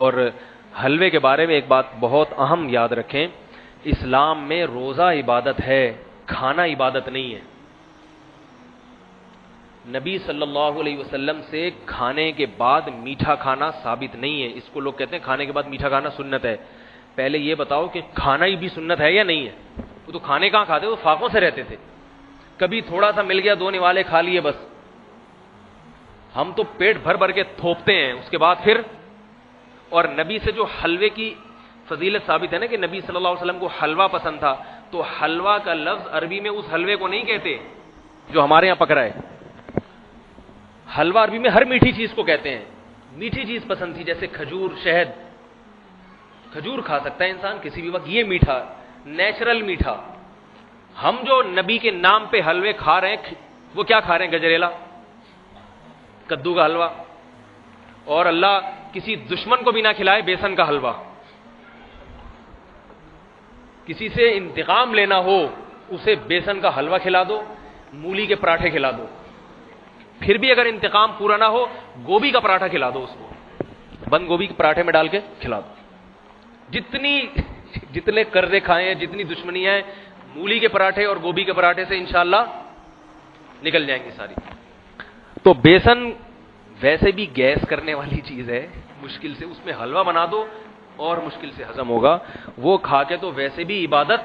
اور حلوے کے بارے میں ایک بات بہت اہم یاد رکھیں، اسلام میں روزہ عبادت ہے، کھانا عبادت نہیں ہے۔ نبی صلی اللہ علیہ وسلم سے کھانے کے بعد میٹھا کھانا ثابت نہیں ہے۔ اس کو لوگ کہتے ہیں کھانے کے بعد میٹھا کھانا سنت ہے۔ پہلے یہ بتاؤ کہ کھانا ہی بھی سنت ہے یا نہیں ہے؟ وہ تو کھانے کہاں کھاتے، وہ فاقوں سے رہتے تھے، کبھی تھوڑا سا مل گیا، دو نوالے کھا لیے بس۔ ہم تو پیٹ بھر بھر کے تھوپتے ہیں اس کے بعد پھر۔ اور نبی سے جو حلوے کی فضیلت ثابت ہے نا کہ نبی صلی اللہ علیہ وسلم کو حلوہ پسند تھا، تو حلوہ کا لفظ عربی میں اس حلوے کو نہیں کہتے جو ہمارے یہاں پک رہا ہے۔ حلوہ عربی میں ہر میٹھی چیز کو کہتے ہیں۔ میٹھی چیز پسند تھی، جیسے کھجور، شہد، کھجور کھا سکتا ہے انسان کسی بھی وقت، یہ میٹھا، نیچرل میٹھا۔ ہم جو نبی کے نام پہ حلوے کھا رہے ہیں، وہ کیا کھا رہے ہیں؟ گجریلا، کدو کا حلوہ، اور اللہ کسی دشمن کو بھی نہ کھلائے بیسن کا حلوہ۔ کسی سے انتقام لینا ہو اسے بیسن کا حلوہ کھلا دو، مولی کے پراٹھے کھلا دو، پھر بھی اگر انتقام پورا نہ ہو گوبھی کا پراٹھا کھلا دو، اس کو بند گوبھی کے پراٹھے میں ڈال کے کھلا دو۔ جتنے قرضے کھائے ہیں، جتنی دشمنیاں ہیں، مولی کے پراٹھے اور گوبھی کے پراٹھے سے انشاءاللہ نکل جائیں گی ساری۔ تو بیسن ویسے بھی گیس کرنے والی چیز ہے، مشکل سے اس میں حلوہ بنا دو اور مشکل سے ہضم ہوگا، وہ کھا کے تو ویسے بھی عبادت۔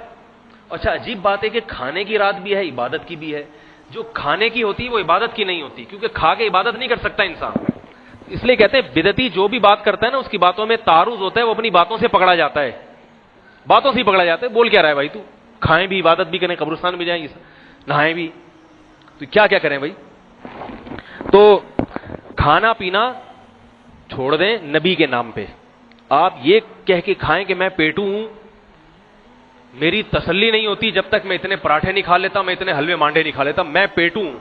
اچھا عجیب بات ہے کہ کھانے کی رات بھی ہے، عبادت کی بھی ہے۔ جو کھانے کی ہوتی ہے وہ عبادت کی نہیں ہوتی، کیونکہ کھا کے عبادت نہیں کر سکتا انسان۔ اس لیے کہتے ہیں بدعتی جو بھی بات کرتا ہے نا، اس کی باتوں میں تعارض ہوتا ہے، وہ اپنی باتوں سے پکڑا جاتا ہے، باتوں سے ہی پکڑا جاتا ہے۔ بول کیا رہا ہے بھائی تو؟ کھائیں بھی، عبادت بھی کریں، قبرستان بھی جائیں، نہائیں بھی، تو کیا کیا کریں بھائی؟ تو کھانا پینا چھوڑ دیں نبی کے نام پہ۔ آپ یہ کہہ کے کھائیں کہ میں پیٹو ہوں، میری تسلی نہیں ہوتی جب تک میں اتنے پراٹھے نہیں کھا لیتا، میں اتنے حلوے مانڈے نہیں کھا لیتا، میں پیٹو ہوں۔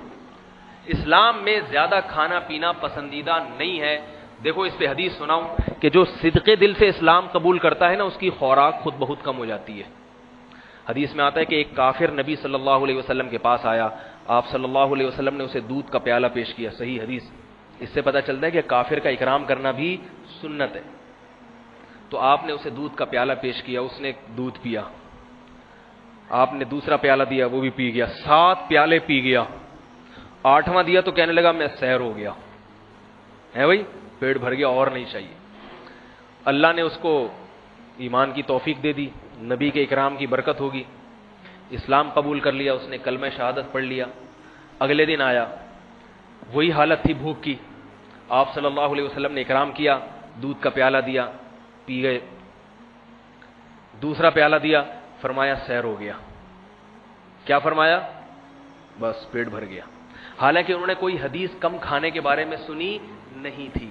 اسلام میں زیادہ کھانا پینا پسندیدہ نہیں ہے۔ دیکھو اس پہ حدیث سناؤں کہ جو صدقے دل سے اسلام قبول کرتا ہے نا، اس کی خوراک خود بہت کم ہو جاتی ہے۔ حدیث میں آتا ہے کہ ایک کافر نبی صلی اللہ علیہ وسلم کے پاس آیا، آپ صلی اللہ علیہ وسلم نے اسے دودھ کا پیالہ پیش کیا، صحیح حدیث۔ اس سے پتہ چلتا ہے کہ کافر کا اکرام کرنا بھی سنت ہے۔ تو آپ نے اسے دودھ کا پیالہ پیش کیا، اس نے دودھ پیا، آپ نے دوسرا پیالہ دیا، وہ بھی پی گیا، 7 پیالے پی گیا، 8واں دیا تو کہنے لگا میں سیر ہو گیا ہے بھائی، پیٹ بھر گیا اور نہیں چاہیے۔ اللہ نے اس کو ایمان کی توفیق دے دی، نبی کے اکرام کی برکت ہوگی، اسلام قبول کر لیا، اس نے کلمہ شہادت پڑھ لیا۔ اگلے دن آیا، وہی حالت تھی بھوک کی، آپ صلی اللہ علیہ وسلم نے اکرام کیا، دودھ کا پیالہ دیا، پی گئے، دوسرا پیالہ دیا، فرمایا سیر ہو گیا۔ کیا فرمایا؟ بس پیٹ بھر گیا۔ حالانکہ انہوں نے کوئی حدیث کم کھانے کے بارے میں سنی نہیں تھی،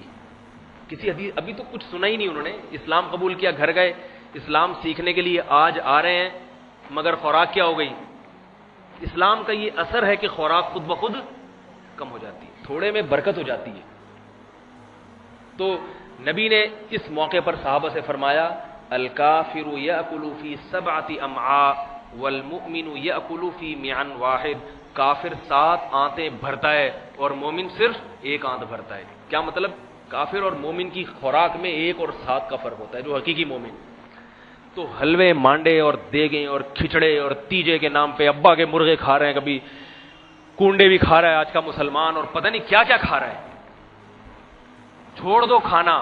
کسی حدیث ابھی تو کچھ سنا ہی نہیں انہوں نے۔ اسلام قبول کیا، گھر گئے، اسلام سیکھنے کے لیے آج آ رہے ہیں، مگر خوراک کیا ہو گئی؟ اسلام کا یہ اثر ہے کہ خوراک خود بخود کم ہو جاتی ہے، تھوڑے میں برکت ہو جاتی ہے۔ تو نبی نے اس موقع پر صحابہ سے فرمایا، الکافر یأکل فی 7 امعاء والمؤمن یأکل فی معن واحد۔ کافر 7 آنتیں بھرتا ہے اور مومن صرف 1 آنت بھرتا ہے۔ کیا مطلب؟ کافر اور مومن کی خوراک میں 1 اور 7 کا فرق ہوتا ہے، جو حقیقی مومن۔ تو حلوے مانڈے اور دیگیں اور کھچڑے اور تیجے کے نام پہ ابا کے مرغے کھا رہے ہیں، کبھی کنڈے بھی کھا رہا ہے آج کا مسلمان، اور پتہ نہیں کیا کیا کھا رہا ہے۔ چھوڑ دو کھانا،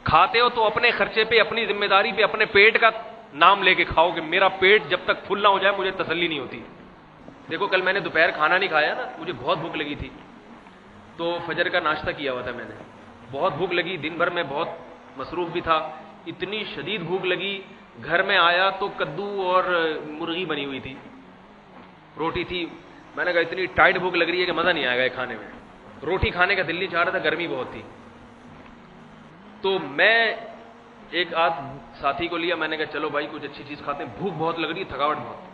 کھاتے ہو تو اپنے خرچے پہ، اپنی ذمہ داری پہ، اپنے پیٹ کا نام لے کے کھاؤ کہ میرا پیٹ جب تک پھل نہ ہو جائے مجھے تسلی نہیں ہوتی۔ دیکھو کل میں نے دوپہر کھانا نہیں کھایا نا، مجھے بہت بھوک لگی تھی، تو فجر کا ناشتہ کیا ہوا تھا میں نے، بہت بھوک لگی، دن بھر میں بہت مصروف بھی تھا، اتنی شدید بھوک لگی، گھر میں آیا تو کدو اور مرغی بنی ہوئی تھی، روٹی تھی، میں نے کہا اتنی ٹائٹ بھوک لگ رہی ہے کہ مزہ نہیں آئے گا یہ کھانے میں، روٹی کھانے کا دل نہیں چاہ رہا تھا، گرمی بہت تھی۔ تو میں ایک آدھ ساتھی کو لیا، میں نے کہا چلو بھائی کچھ اچھی چیز کھاتے ہیں، بھوک بہت لگ رہی ہے، تھکاوٹ بہت۔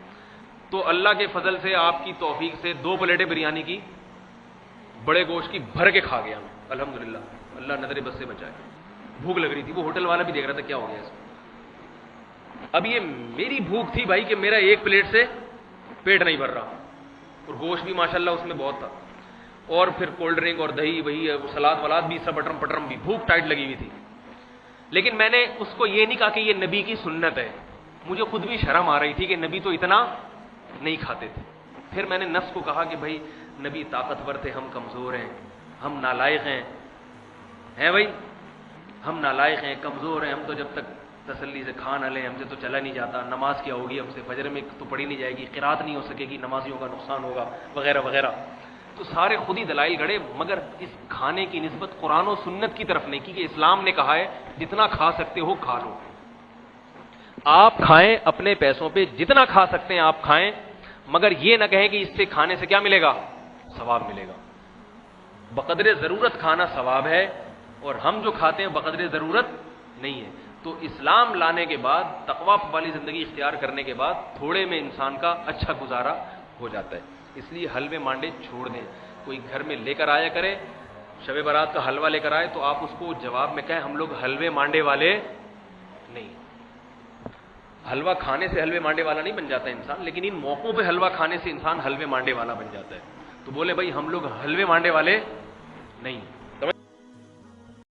تو اللہ کے فضل سے، آپ کی توفیق سے 2 پلیٹیں بریانی کی، بڑے گوشت کی، بھر کے کھا گیا میں، الحمدللہ، اللہ نظر بس سے بچائے۔ بھوک لگ رہی تھی، وہ ہوٹل والا بھی دیکھ رہا تھا کیا ہو گیا اس میں۔ اب یہ میری بھوک تھی بھائی کہ میرا 1 پلیٹ سے پیٹ نہیں بھر رہا، اور گوشت بھی ماشاءاللہ اس میں بہت تھا، اور پھر کولڈ ڈرنک اور دہی، وہی سلاد ولاد بھی، سب اٹرم پٹرم بھی، بھوک ٹائٹ لگی ہوئی تھی۔ لیکن میں نے اس کو یہ نہیں کہا کہ یہ نبی کی سنت ہے. مجھے خود بھی شرم آ رہی تھی کہ نبی تو اتنا نہیں کھاتے تھے. پھر میں نے نفس کو کہا کہ بھائی نبی طاقتور تھے, ہم کمزور ہیں, ہم نالائق ہیں بھائی, ہم نالائق ہیں, کمزور ہیں, ہم تو جب تک تسلی سے کھا نہ لیں ہم سے تو چلا نہیں جاتا, نماز کیا ہوگی ہم سے, فجر میں تو پڑھی نہیں جائے گی, قرات نہیں ہو سکے گی, نمازیوں کا نقصان ہوگا وغیرہ وغیرہ. تو سارے خود ہی دلائل گڑے, مگر اس کھانے کی نسبت قرآن و سنت کی طرف نہیں کی کہ اسلام نے کہا ہے جتنا کھا سکتے ہو کھا لو. آپ کھائیں اپنے پیسوں پہ, جتنا کھا سکتے ہیں آپ کھائیں, مگر یہ نہ کہیں کہ اس سے کھانے سے کیا ملے گا, ثواب ملے گا. بقدر ضرورت کھانا ثواب ہے, اور ہم جو کھاتے ہیں بقدر ضرورت نہیں ہے. تو اسلام لانے کے بعد, تقوی والی زندگی اختیار کرنے کے بعد تھوڑے میں انسان کا اچھا گزارا ہو جاتا ہے. اس لیے حلوے مانڈے چھوڑ دیں. کوئی گھر میں لے کر آیا کرے, شب برات کا حلوہ لے کر آئے تو آپ اس کو جواب میں کہیں ہم لوگ حلوے مانڈے والے نہیں. حلوہ کھانے سے حلوے مانڈے والا نہیں بن جاتا انسان, لیکن ان موقعوں پہ حلوہ کھانے سے انسان حلوے مانڈے والا بن جاتا ہے. تو بولے بھائی ہم لوگ حلوے مانڈے والے نہیں.